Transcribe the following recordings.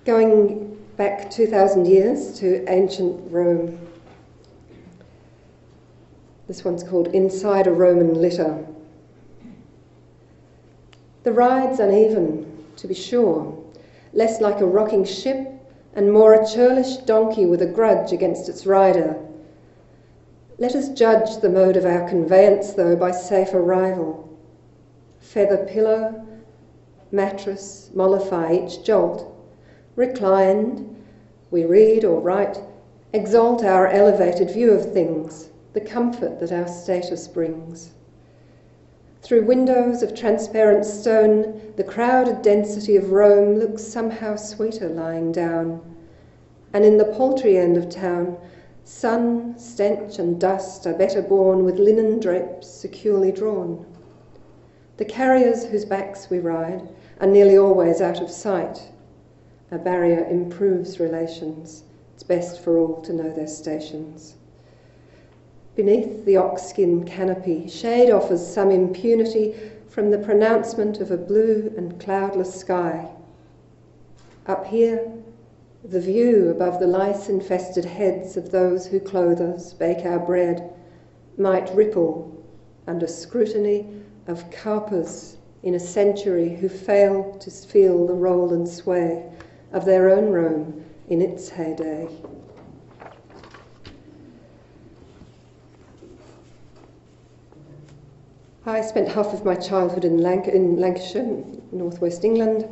Going back 2,000 years to ancient Rome. This one's called Inside a Roman Litter. The ride's uneven, to be sure, less like a rocking ship and more a churlish donkey with a grudge against its rider. Let us judge the mode of our conveyance, though, by safe arrival. Feather pillow, mattress, mollify each jolt. Reclined, we read or write, exalt our elevated view of things, the comfort that our status brings. Through windows of transparent stone, the crowded density of Rome looks somehow sweeter lying down. And in the paltry end of town, sun, stench and dust are better borne with linen drapes securely drawn. The carriers whose backs we ride are nearly always out of sight. A barrier improves relations. It's best for all to know their stations. Beneath the ox-skin canopy, shade offers some impunity from the pronouncement of a blue and cloudless sky. Up here, the view above the lice-infested heads of those who clothe us, bake our bread, might ripple under scrutiny of carpers in a century who fail to feel the roll and sway of their own Rome in its heyday. I spent half of my childhood in Lancashire, northwest England,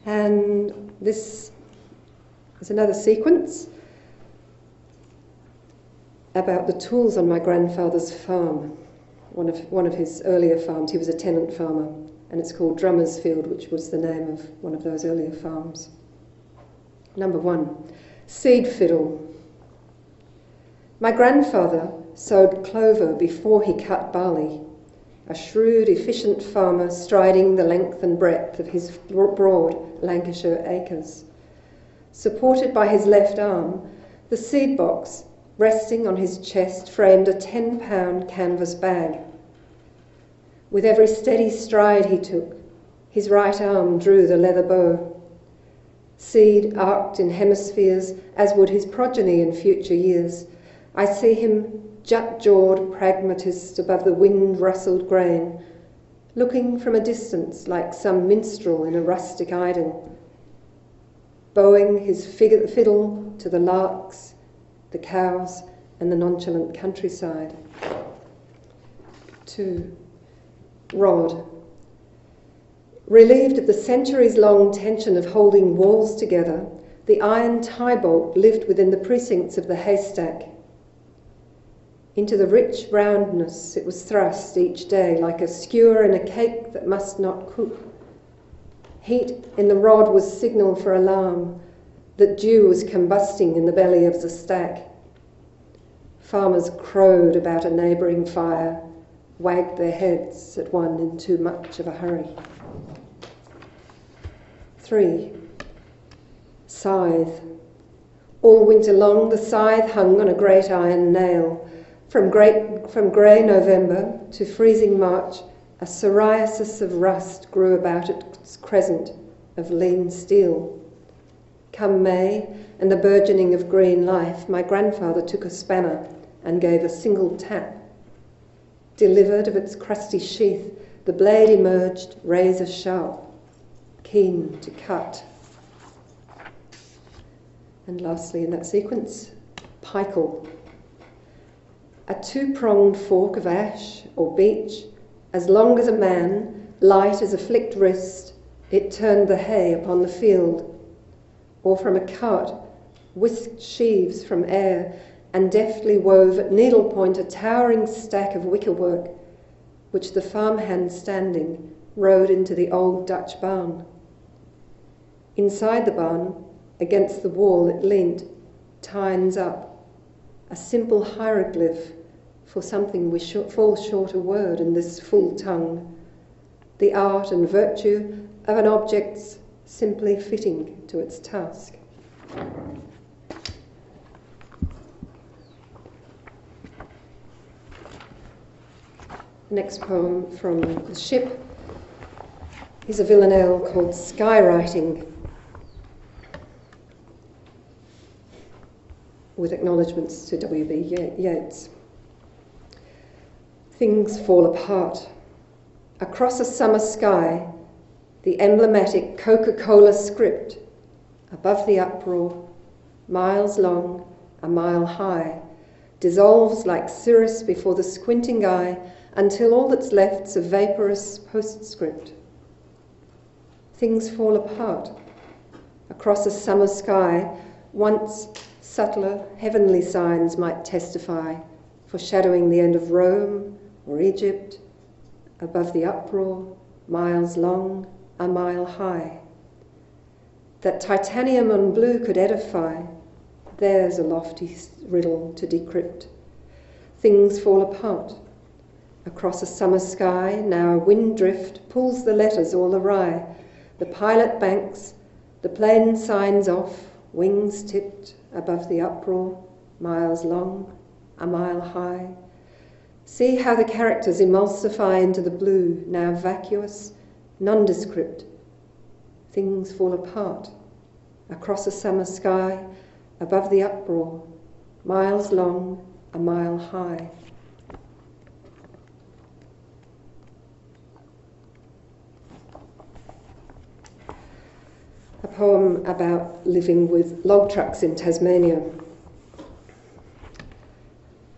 and this is another sequence about the tools on my grandfather's farm, one of his earlier farms. He was a tenant farmer, and it's called Drummer's Field, which was the name of one of those earlier farms. Number 1, seed fiddle. My grandfather sowed clover before he cut barley, a shrewd, efficient farmer striding the length and breadth of his broad Lancashire acres. Supported by his left arm, the seed box resting on his chest framed a 10-pound canvas bag. With every steady stride he took, his right arm drew the leather bow. Seed arced in hemispheres, as would his progeny in future years. I see him jut-jawed pragmatist above the wind-rustled grain, looking from a distance like some minstrel in a rustic idyll, bowing his fiddle to the larks, the cows, and the nonchalant countryside. 2. Rod. Relieved of the centuries-long tension of holding walls together, the iron tie bolt lived within the precincts of the haystack. Into the rich roundness it was thrust each day like a skewer in a cake that must not cook. Heat in the rod was signal for alarm that dew was combusting in the belly of the stack. Farmers crowed about a neighbouring fire, wagged their heads at one in too much of a hurry. 3. Scythe. All winter long the scythe hung on a great iron nail. From grey November to freezing March, a psoriasis of rust grew about its crescent of lean steel. Come May and the burgeoning of green life, my grandfather took a spanner and gave a single tap. Delivered of its crusty sheath, the blade emerged razor sharp, keen to cut. And lastly in that sequence, pikeal. A 2-pronged fork of ash or beech, as long as a man, light as a flicked wrist, it turned the hay upon the field. Or from a cart, whisked sheaves from air, and deftly wove at needlepoint a towering stack of wickerwork, which the farmhand standing rode into the old Dutch barn. Inside the barn, against the wall it leant, tines up, a simple hieroglyph for something we fall short a word in this full tongue, the art and virtue of an object's simply fitting to its task. Next poem from The Ship is a villanelle called Skywriting. with acknowledgements to W.B. Yeats. Things fall apart. Across a summer sky, the emblematic Coca-Cola script, above the uproar, miles long, a mile high, dissolves like cirrus before the squinting eye until all that's left's a vaporous postscript. Things fall apart. Across a summer sky, once subtler, heavenly signs might testify, foreshadowing the end of Rome or Egypt, above the uproar, miles long, a mile high. That titanium on blue could edify, there's a lofty riddle to decrypt. Things fall apart. Across a summer sky, now a wind drift pulls the letters all awry. The pilot banks, the plane signs off, wings tipped above the uproar, miles long, a mile high. See how the characters emulsify into the blue, now vacuous, nondescript. Things fall apart. Across a summer sky, above the uproar, miles long, a mile high. A poem about living with log trucks in Tasmania.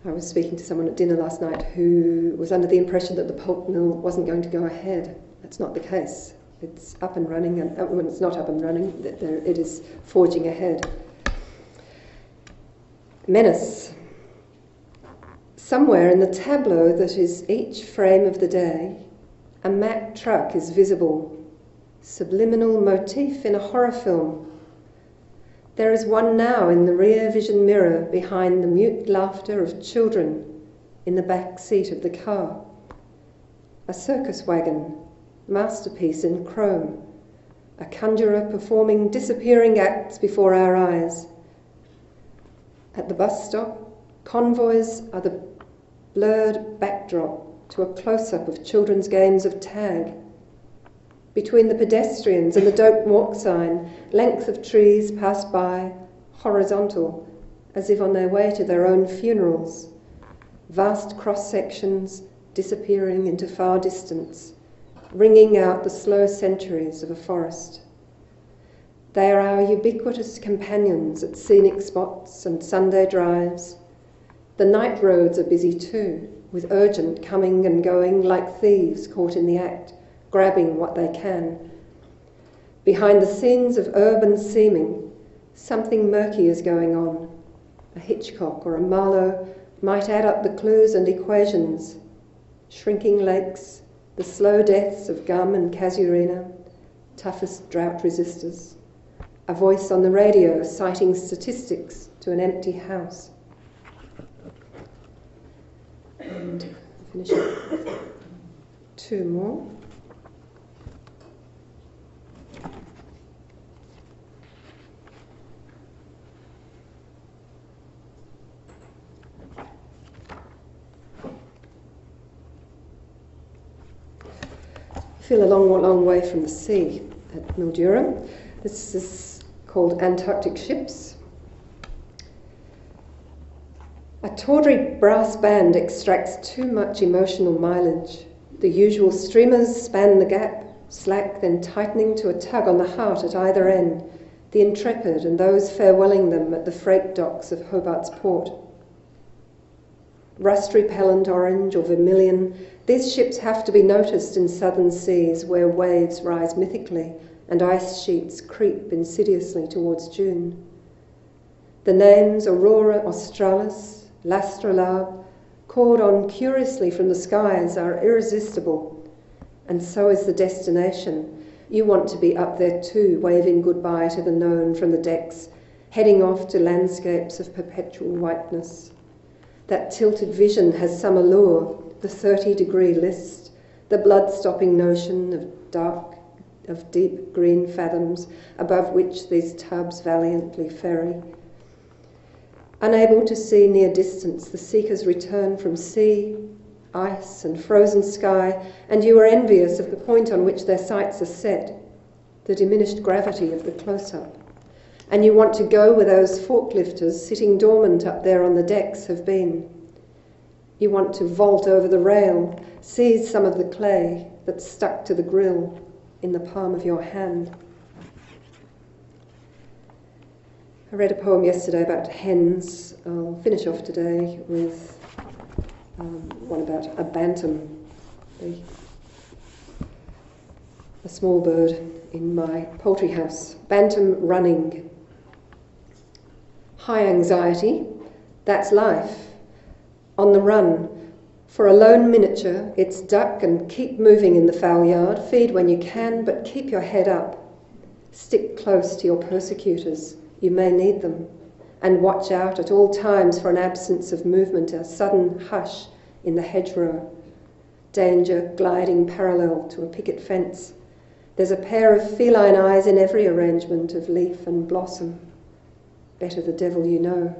I was speaking to someone at dinner last night who was under the impression that the pulp mill wasn't going to go ahead. That's not the case. It's up and running, and when it's not up and running, it is forging ahead. Menace. Somewhere in the tableau that is each frame of the day, a Mack truck is visible, subliminal motif in a horror film. There is one now in the rear vision mirror behind the mute laughter of children in the back seat of the car. A circus wagon, masterpiece in chrome, a conjurer performing disappearing acts before our eyes. At the bus stop, convoys are the blurred backdrop to a close-up of children's games of tag. Between the pedestrians and the don't walk sign, lengths of trees pass by, horizontal, as if on their way to their own funerals. Vast cross-sections disappearing into far distance, ringing out the slow centuries of a forest. They are our ubiquitous companions at scenic spots and Sunday drives. The night roads are busy too, with urgent coming and going like thieves caught in the act, grabbing what they can. Behind the scenes of urban seeming, something murky is going on. A Hitchcock or a Marlowe might add up the clues and equations. Shrinking lakes, the slow deaths of gum and casuarina, toughest drought resistors. A voice on the radio citing statistics to an empty house. And finish it. Two more. Feel a long way from the sea at Mildura. This is called Antarctic Ships. A tawdry brass band extracts too much emotional mileage. The usual streamers span the gap, slack then tightening to a tug on the heart at either end, the intrepid and those farewelling them at the freight docks of Hobart's port. Rust-repellent orange or vermilion, these ships have to be noticed in southern seas where waves rise mythically and ice sheets creep insidiously towards June. The names Aurora Australis, L'Astrolabe, called on curiously from the skies, are irresistible, and so is the destination. You want to be up there too, waving goodbye to the known from the decks, heading off to landscapes of perpetual whiteness. That tilted vision has some allure, the 30-degree list, the blood-stopping notion of deep green fathoms above which these tubs valiantly ferry. Unable to see near distance, the seekers return from sea, ice and frozen sky, and you are envious of the point on which their sights are set, the diminished gravity of the close-up. and you want to go where those forklifters sitting dormant up there on the decks have been. You want to vault over the rail, seize some of the clay that's stuck to the grill in the palm of your hand. I read a poem yesterday about hens. I'll finish off today with one about a bantam, a small bird in my poultry house. Bantam running. High anxiety, that's life. On the run. For a lone miniature, it's duck and keep moving in the fowl yard. Feed when you can, but keep your head up. Stick close to your persecutors. You may need them. And watch out at all times for an absence of movement, a sudden hush in the hedgerow. Danger gliding parallel to a picket fence. There's a pair of feline eyes in every arrangement of leaf and blossom. Better the devil you know.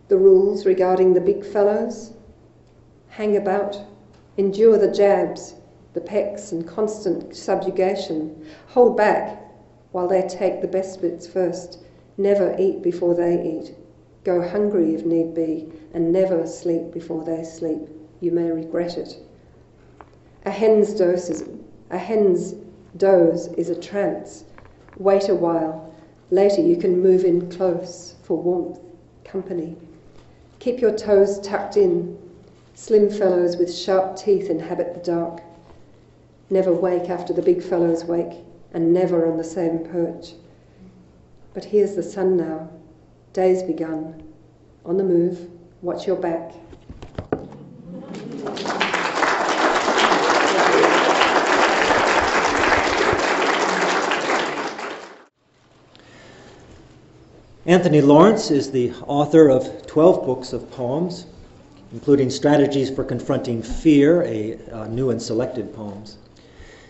The rules regarding the big fellows? Hang about, endure the jabs, the pecks and constant subjugation. Hold back while they take the best bits first. Never eat before they eat. Go hungry if need be, and never sleep before they sleep. You may regret it. A hen's doze is a trance. Wait a while. Later you can move in close for warmth, company. Keep your toes tucked in. Slim fellows with sharp teeth inhabit the dark. Never wake after the big fellows wake, and never on the same perch. But here's the sun now. Day's begun. On the move. Watch your back. Anthony Lawrence is the author of 12 books of poems, including Strategies for Confronting Fear, new and selected poems.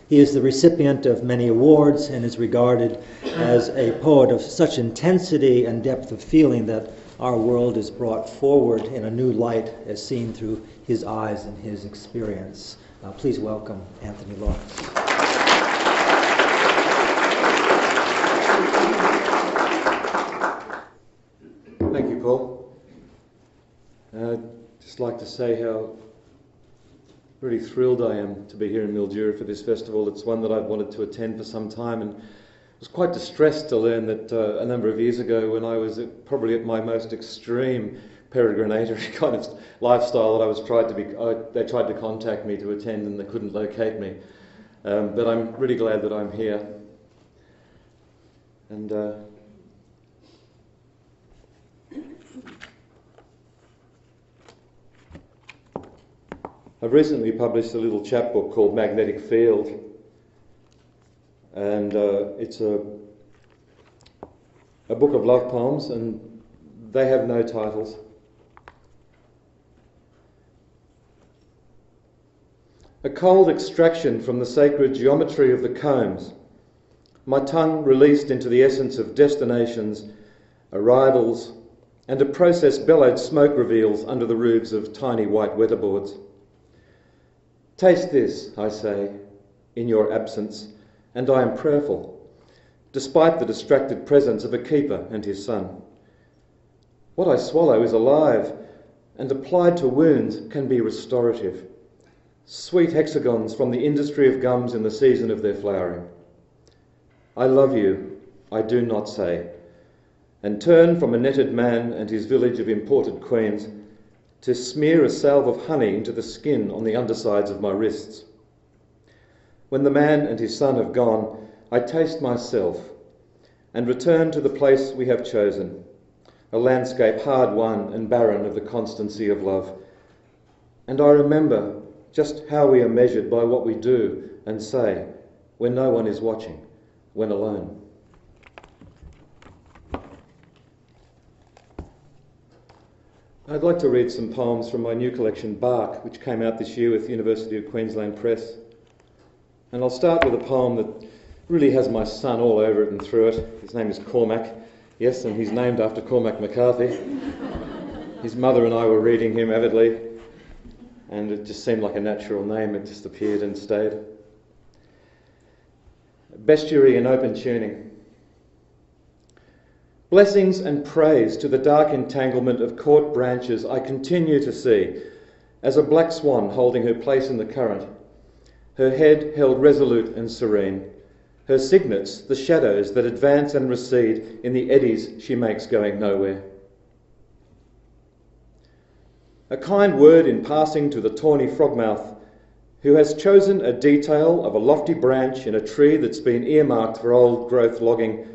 He is the recipient of many awards and is regarded as a poet of such intensity and depth of feeling that our world is brought forward in a new light as seen through his eyes and his experience. Please welcome Anthony Lawrence. Thank you, Paul. I'd just like to say how really thrilled I am to be here in Mildura for this festival. It's one that I've wanted to attend for some time, and was quite distressed to learn that a number of years ago, when I was probably at my most extreme peregrinatory kind of lifestyle, that they tried to contact me to attend and they couldn't locate me. But I'm really glad that I'm here. And I've recently published a little chapbook called Magnetic Field, and it's a book of love poems, and they have no titles. A cold extraction from the sacred geometry of the combs, my tongue released into the essence of destinations, arrivals, and a process bellowed smoke reveals under the roofs of tiny white weatherboards. Taste this, I say, in your absence, and I am prayerful, despite the distracted presence of a keeper and his son. What I swallow is alive, and applied to wounds can be restorative. Sweet hexagons from the industry of gums in the season of their flowering. I love you, I do not say, and turn from a netted man and his village of imported queens to smear a salve of honey into the skin on the undersides of my wrists. When the man and his son have gone, I taste myself and return to the place we have chosen, a landscape hard won and barren of the constancy of love. And I remember just how we are measured by what we do and say when no one is watching, when alone. I'd like to read some poems from my new collection, Bark, which came out this year with University of Queensland Press. And I'll start with a poem that really has my son all over it and through it. His name is Cormac, yes, and he's named after Cormac McCarthy. His mother and I were reading him avidly, and it just seemed like a natural name. It just appeared and stayed. Bestiary and open tuning. Blessings and praise to the dark entanglement of caught branches I continue to see, as a black swan holding her place in the current, her head held resolute and serene, her signets the shadows that advance and recede in the eddies she makes going nowhere. A kind word in passing to the tawny frogmouth, who has chosen a detail of a lofty branch in a tree that's been earmarked for old growth logging,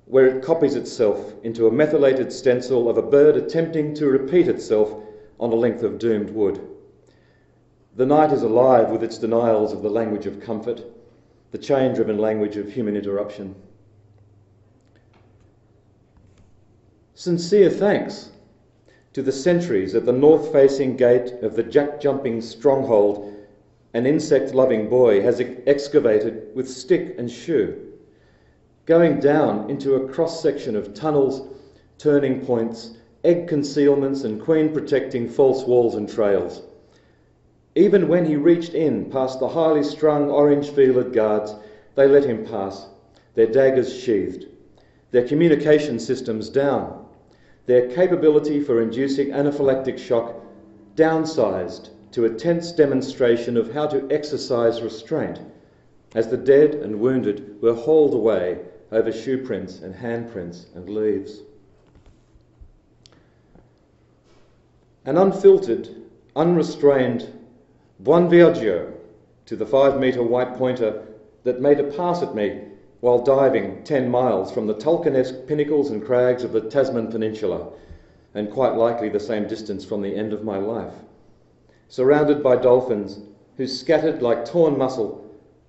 where it copies itself into a methylated stencil of a bird attempting to repeat itself on a length of doomed wood. The night is alive with its denials of the language of comfort, the chain-driven language of human interruption. Sincere thanks to the sentries at the north-facing gate of the jack-jumping stronghold an insect-loving boy has excavated with stick and shoe, going down into a cross-section of tunnels, turning points, egg concealments and queen-protecting false walls and trails. Even when he reached in past the highly strung orange-feelered guards, they let him pass, their daggers sheathed, their communication systems down, their capability for inducing anaphylactic shock downsized to a tense demonstration of how to exercise restraint as the dead and wounded were hauled away over shoe prints and handprints and leaves. An unfiltered, unrestrained buon viaggio to the 5-metre white pointer that made a pass at me while diving 10 miles from the Tolkienesque pinnacles and crags of the Tasman Peninsula, and quite likely the same distance from the end of my life, surrounded by dolphins who scattered like torn muscle,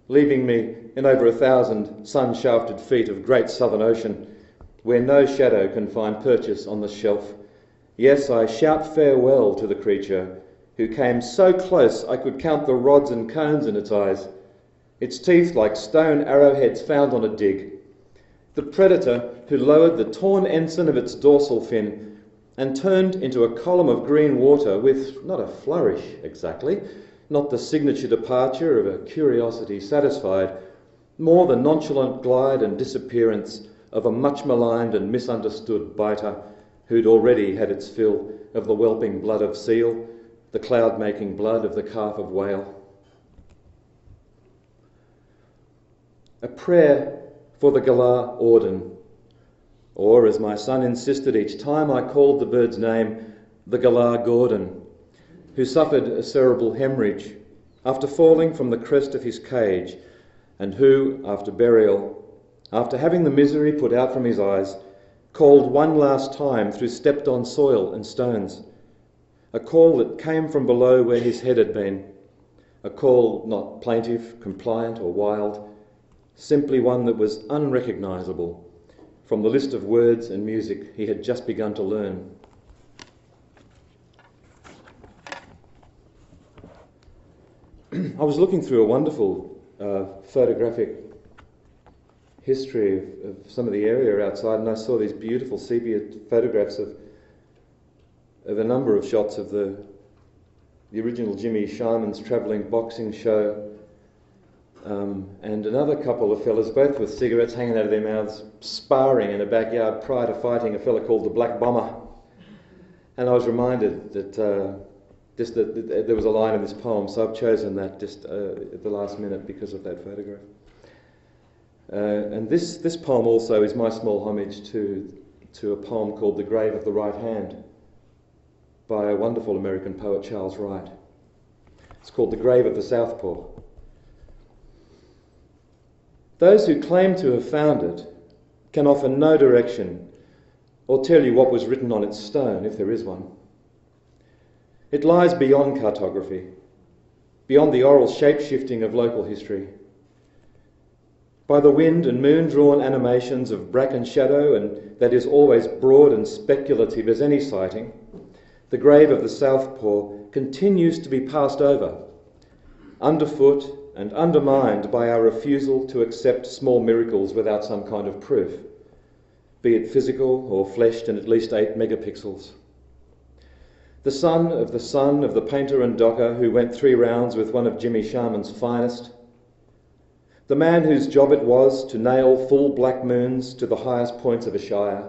leaving me in over 1,000 sun-shafted feet of great southern ocean, where no shadow can find purchase on the shelf. Yes, I shout farewell to the creature who came so close I could count the rods and cones in its eyes, its teeth like stone arrowheads found on a dig, the predator who lowered the torn ensign of its dorsal fin and turned into a column of green water with not a flourish exactly, not the signature departure of a curiosity satisfied, more the nonchalant glide and disappearance of a much maligned and misunderstood biter who'd already had its fill of the whelping blood of seal, the cloud-making blood of the calf of whale. A prayer for the Galah Orden, or as my son insisted each time I called the bird's name, the Galah Gordon, who suffered a cerebral hemorrhage after falling from the crest of his cage, and who, after burial, after having the misery put out from his eyes, called one last time through stepped-on soil and stones, a call that came from below where his head had been, a call not plaintive, compliant or wild, simply one that was unrecognisable from the list of words and music he had just begun to learn. I was looking through a wonderful photographic history of some of the area outside, and I saw these beautiful sepia photographs of a number of shots of the original Jimmy Sharman's travelling boxing show, and another couple of fellas, both with cigarettes hanging out of their mouths, sparring in a backyard prior to fighting a fella called the Black Bomber. And I was reminded that that there was a line in this poem, so I've chosen that just at the last minute because of that photograph. And this poem also is my small homage to a poem called The Grave of the Right Hand by a wonderful American poet, Charles Wright. It's called The Grave of the Southpaw. Those who claim to have found it can offer no direction or tell you what was written on its stone, if there is one. It lies beyond cartography, beyond the oral shape-shifting of local history. By the wind and moon-drawn animations of bracken shadow, and that is always broad and speculative as any sighting, the grave of the Southpaw continues to be passed over, underfoot and undermined by our refusal to accept small miracles without some kind of proof, be it physical or fleshed in at least 8 megapixels. The son of the painter and docker who went 3 rounds with one of Jimmy Sharman's finest, the man whose job it was to nail full black moons to the highest points of a shire,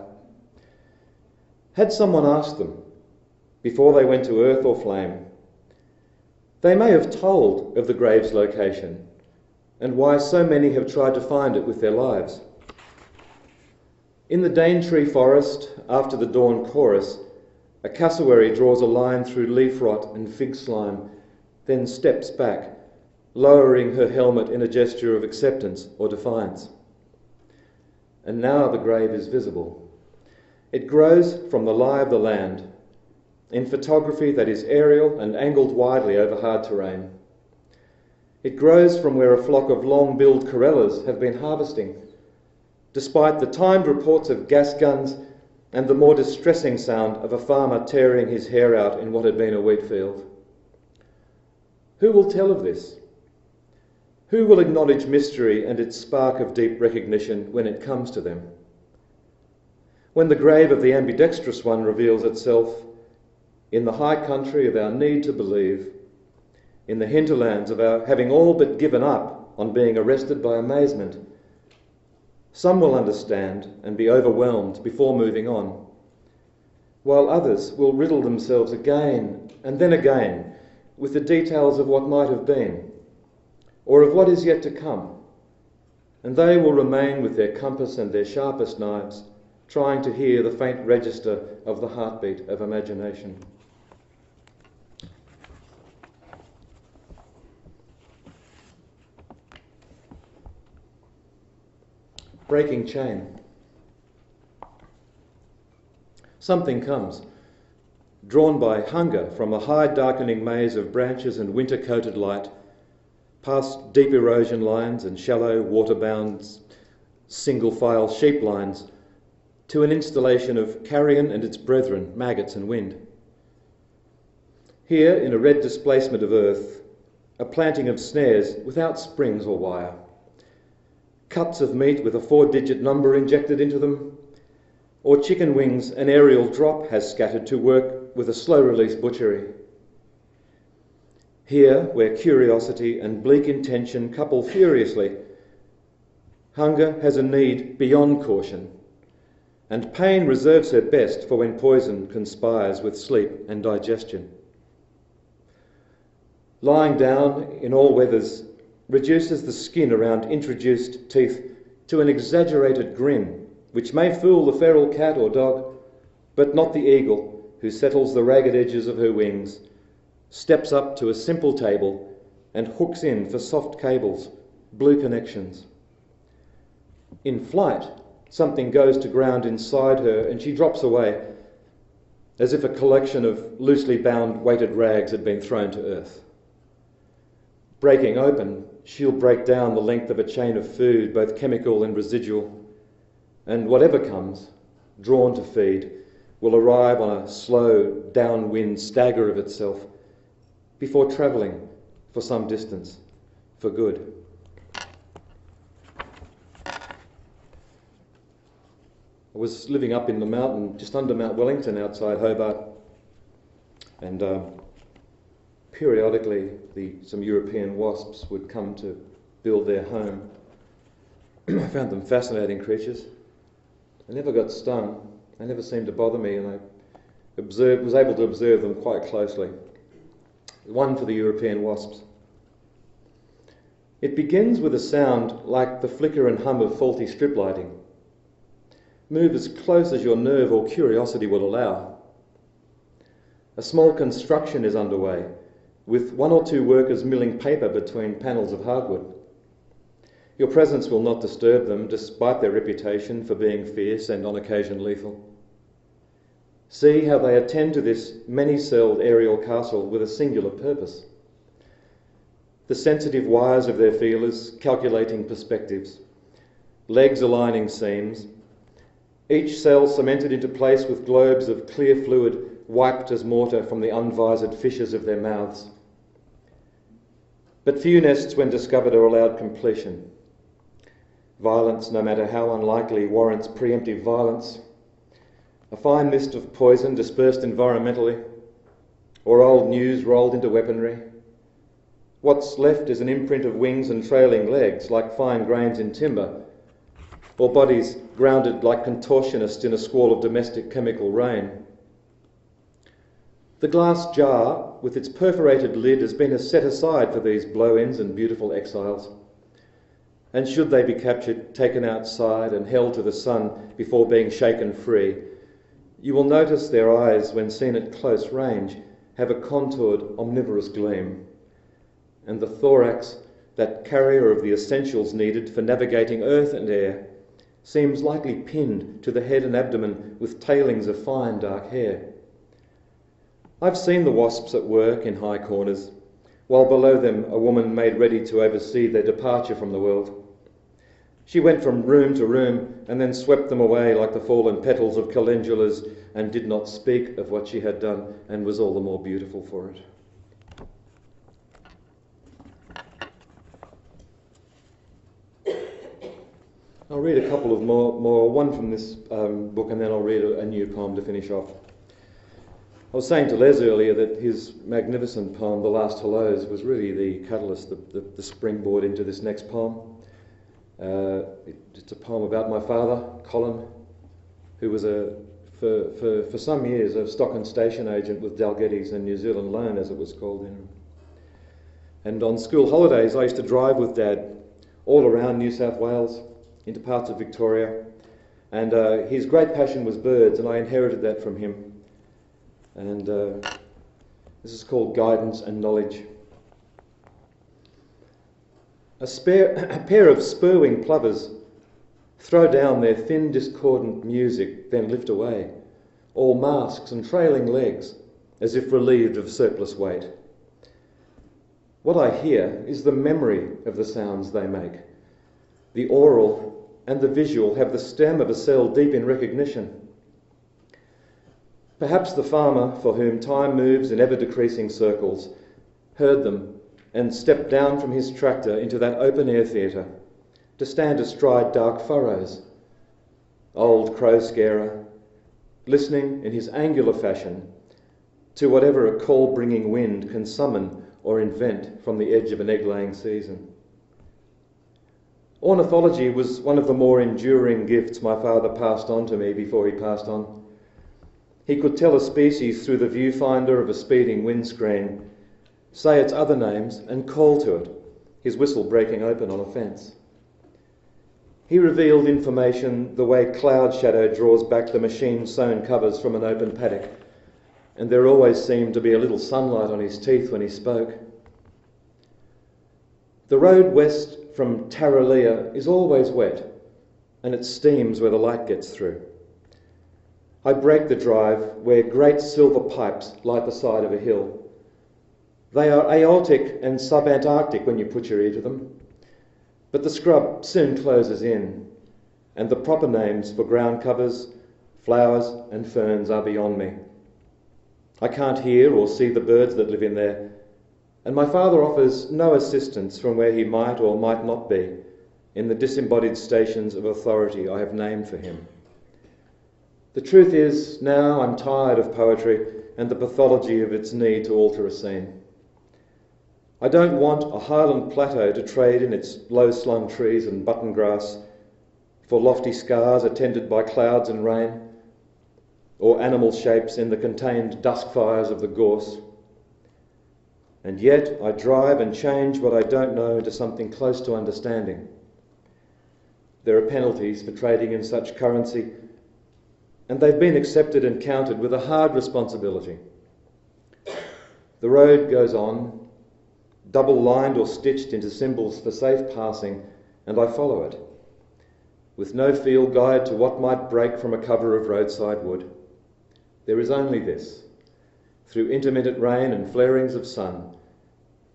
Had someone asked them, before they went to earth or flame, they may have told of the grave's location and why so many have tried to find it with their lives. In the Daintree forest, after the dawn chorus, a cassowary draws a line through leaf rot and fig slime, then steps back, lowering her helmet in a gesture of acceptance or defiance. And now the grave is visible. It grows from the lie of the land, in photography that is aerial and angled widely over hard terrain. It grows from where a flock of long-billed corellas have been harvesting, despite the timed reports of gas guns and the more distressing sound of a farmer tearing his hair out in what had been a wheat field. Who will tell of this? Who will acknowledge mystery and its spark of deep recognition when it comes to them? When the grave of the ambidextrous one reveals itself in the high country of our need to believe, in the hinterlands of our having all but given up on being arrested by amazement, some will understand and be overwhelmed before moving on, while others will riddle themselves again and then again with the details of what might have been, or of what is yet to come, and they will remain with their compass and their sharpest knives, trying to hear the faint register of the heartbeat of imagination. Breaking chain. Something comes, drawn by hunger from a high darkening maze of branches and winter-coated light, past deep erosion lines and shallow water-bound single-file sheep lines, to an installation of carrion and its brethren, maggots and wind. Here, in a red displacement of earth, a planting of snares without springs or wire, cuts of meat with a 4-digit number injected into them, or chicken wings an aerial drop has scattered to work with a slow-release butchery. Here, where curiosity and bleak intention couple furiously, hunger has a need beyond caution, and pain reserves her best for when poison conspires with sleep and digestion. Lying down in all weathers reduces the skin around introduced teeth to an exaggerated grin, which may fool the feral cat or dog, but not the eagle who settles the ragged edges of her wings, steps up to a simple table and hooks in for soft cables, blue connections. In flight, something goes to ground inside her and she drops away, as if a collection of loosely bound weighted rags had been thrown to earth. Breaking open, she'll break down the length of a chain of food, both chemical and residual, and whatever comes, drawn to feed, will arrive on a slow, downwind stagger of itself before travelling for some distance, for good. I was living up in the mountain, just under Mount Wellington outside Hobart, and periodically some European wasps would come to build their home. I found them fascinating creatures. I never got stung, they never seemed to bother me, and I was able to observe them quite closely. One for the European wasps. It begins with a sound like the flicker and hum of faulty strip lighting. Move as close as your nerve or curiosity will allow. A small construction is underway, with 1 or 2 workers milling paper between panels of hardwood. Your presence will not disturb them, despite their reputation for being fierce and on occasion lethal. See how they attend to this many-celled aerial castle with a singular purpose. The sensitive wires of their feelers calculating perspectives, legs aligning seams, each cell cemented into place with globes of clear fluid wiped as mortar from the unvisored fissures of their mouths. But few nests, when discovered, are allowed completion. Violence, no matter how unlikely, warrants preemptive violence. A fine mist of poison dispersed environmentally, or old news rolled into weaponry. What's left is an imprint of wings and trailing legs, like fine grains in timber, or bodies grounded like contortionists in a squall of domestic chemical rain. The glass jar with its perforated lid has been set aside for these blow-ins and beautiful exiles. And should they be captured, taken outside and held to the sun before being shaken free, you will notice their eyes, when seen at close range, have a contoured, omnivorous gleam. And the thorax, that carrier of the essentials needed for navigating earth and air, seems likely pinned to the head and abdomen with tailings of fine dark hair. I've seen the wasps at work in high corners, while below them a woman made ready to oversee their departure from the world. She went from room to room and then swept them away like the fallen petals of calendulas, and did not speak of what she had done, and was all the more beautiful for it. I'll read a couple of more, one from this book, and then I'll read a new poem to finish off. I was saying to Les earlier that his magnificent poem, The Last Hellos, was really the catalyst, the springboard into this next poem. It's a poem about my father, Colin, who was for some years a stock and station agent with Dalgettys and New Zealand Loan, as it was called then. And on school holidays, I used to drive with Dad all around New South Wales, into parts of Victoria, and his great passion was birds, and I inherited that from him. And this is called Guidance and Knowledge. A pair of spur-wing plovers throw down their thin discordant music, then lift away, all masks and trailing legs, as if relieved of surplus weight. What I hear is the memory of the sounds they make. The oral and the visual have the stem of a cell deep in recognition. Perhaps the farmer, for whom time moves in ever-decreasing circles, heard them and stepped down from his tractor into that open-air theatre to stand astride dark furrows. Old crow-scarer, listening in his angular fashion to whatever a call-bringing wind can summon or invent from the edge of an egg-laying season. Ornithology was one of the more enduring gifts my father passed on to me before he passed on. He could tell a species through the viewfinder of a speeding windscreen, say its other names and call to it, his whistle breaking open on a fence. He revealed information the way cloud shadow draws back the machine-sewn covers from an open paddock, and there always seemed to be a little sunlight on his teeth when he spoke. The road west from Tarraleah is always wet, and it steams where the light gets through. I break the drive where great silver pipes light the side of a hill. They are aortic and subantarctic when you put your ear to them, but the scrub soon closes in, and the proper names for ground covers, flowers and ferns are beyond me. I can't hear or see the birds that live in there, and my father offers no assistance from where he might or might not be in the disembodied stations of authority I have named for him. The truth is, now I'm tired of poetry and the pathology of its need to alter a scene. I don't want a highland plateau to trade in its low-slung trees and button grass for lofty scars attended by clouds and rain, or animal shapes in the contained dusk fires of the gorse. And yet I drive and change what I don't know into something close to understanding. There are penalties for trading in such currency, and they've been accepted and counted with a hard responsibility. The road goes on, double-lined or stitched into symbols for safe passing, and I follow it, with no field guide to what might break from a cover of roadside wood. There is only this: through intermittent rain and flarings of sun,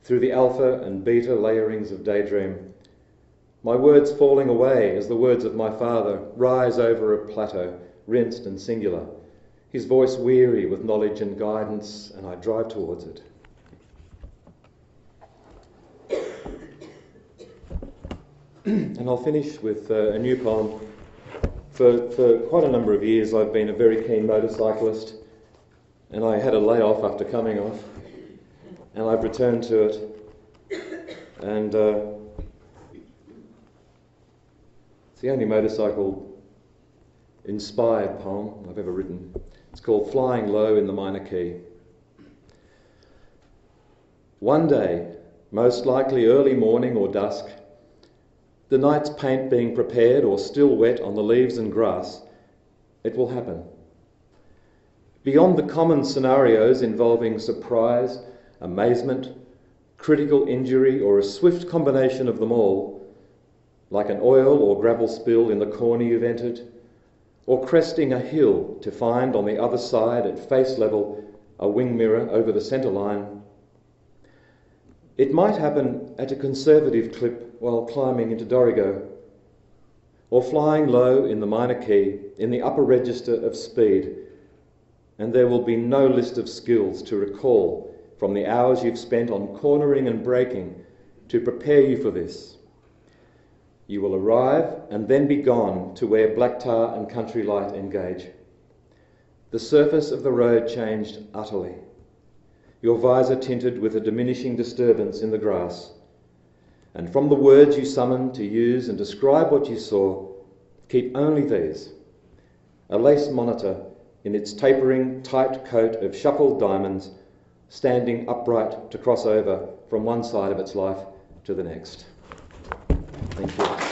through the alpha and beta layerings of daydream, my words falling away as the words of my father rise over a plateau, rinsed and singular, his voice weary with knowledge and guidance, and I drive towards it. And I'll finish with a new poem. For quite a number of years I've been a very keen motorcyclist, and I had a layoff after coming off, and I've returned to it. And It's the only motorcycle-inspired poem I've ever written. It's called Flying Low in the Minor Key. One day, most likely early morning or dusk, the night's paint being prepared or still wet on the leaves and grass, it will happen. Beyond the common scenarios involving surprise, amazement, critical injury, or a swift combination of them all, like an oil or gravel spill in the corner you've entered, or cresting a hill to find on the other side at face level a wing mirror over the centre line. It might happen at a conservative clip while climbing into Dorrigo, or flying low in the minor key in the upper register of speed, and there will be no list of skills to recall from the hours you've spent on cornering and braking to prepare you for this. You will arrive and then be gone to where black tar and country light engage. The surface of the road changed utterly, your visor tinted with a diminishing disturbance in the grass. And from the words you summoned to use and describe what you saw, keep only these: a lace monitor in its tapering, tight coat of shuffled diamonds, standing upright to cross over from one side of its life to the next. Thank you.